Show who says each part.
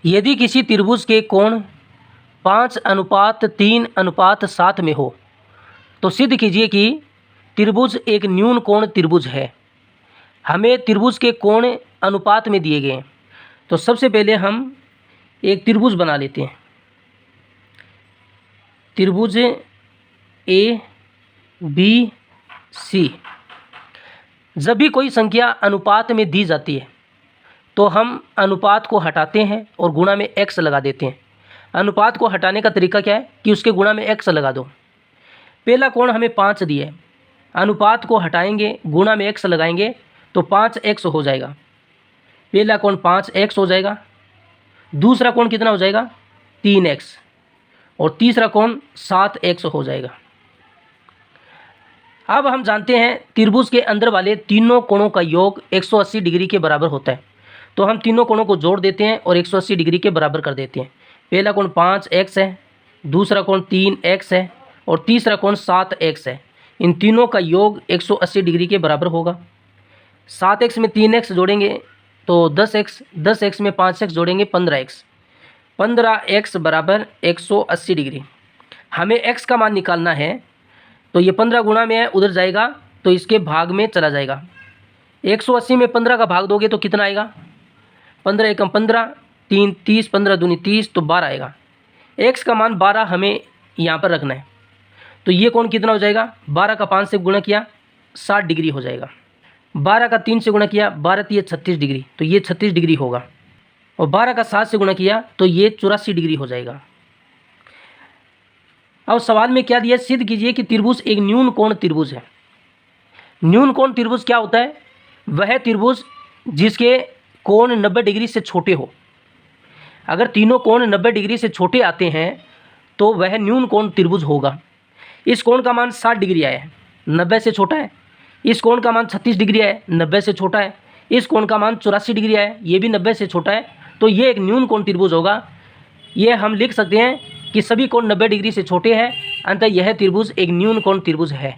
Speaker 1: यदि किसी त्रिभुज के कोण 5:3:7 में हो तो सिद्ध कीजिए कि त्रिभुज एक न्यून कोण त्रिभुज है। हमें त्रिभुज के कोण अनुपात में दिए गए हैं, तो सबसे पहले हम एक त्रिभुज बना लेते हैं। त्रिभुज ए बी सी। जब भी कोई संख्या अनुपात में दी जाती है तो हम अनुपात को हटाते हैं और गुणा में x लगा देते हैं। अनुपात को हटाने का तरीका क्या है कि उसके गुणा में x लगा दो। पहला कोण हमें 5 दिया है, अनुपात को हटाएंगे, गुणा में x लगाएंगे तो 5x हो जाएगा। पहला कोण 5x हो जाएगा। दूसरा कोण कितना हो जाएगा 3x, और तीसरा कोण 7x हो जाएगा। अब हम जानते हैं त्रिभुज के अंदर वाले तीनों कोणों का योग 180 डिग्री के बराबर होता है, तो हम तीनों कोणों को जोड़ देते हैं और 180 डिग्री के बराबर कर देते हैं। पहला कोण 5x है, दूसरा कोण 3x है और तीसरा कोण 7x है। इन तीनों का योग 180 डिग्री के बराबर होगा। 7x में 3x जोड़ेंगे तो 10x, 10x में 5x जोड़ेंगे 15x, 15x बराबर 180 डिग्री। हमें x का मान निकालना है, तो ये 15 गुणा में है, उधर जाएगा तो इसके भाग में चला जाएगा। 180 में 15 का भाग दोगे तो कितना आएगा 15 एकम 15, 3 30, 15 दूनी 30, तो 12 आएगा। x का मान 12 हमें यहाँ पर रखना है, तो ये कोण कितना हो जाएगा 12 का 5 से गुणा किया 60 डिग्री हो जाएगा। 12 का 3 से गुणा किया 12 3 36 डिग्री, तो ये 36 डिग्री होगा। और 12 का 7 से गुणा किया तो ये 84 डिग्री हो जाएगा। अब सवाल में क्या दिया, सिद्ध कीजिए कि त्रिभुज एक न्यून कोण त्रिभुज है। न्यून कोण त्रिभुज क्या होता है, वह त्रिभुज जिसके कोण 90 डिग्री से छोटे हो। अगर तीनों कोण 90 डिग्री से छोटे आते हैं तो वह न्यून कोण त्रिभुज होगा। इस कोण का मान 60 डिग्री आया है, 90 से छोटा है। इस कोण का मान 36 डिग्री आया है, 90 से छोटा है। इस कोण का मान 84 डिग्री आया है, ये भी 90 से छोटा है, तो ये एक न्यून कोण त्रिभुज होगा। ये हम लिख सकते हैं कि सभी कोण 90 डिग्री से छोटे हैं, अतः यह त्रिभुज एक न्यून कोण त्रिभुज है।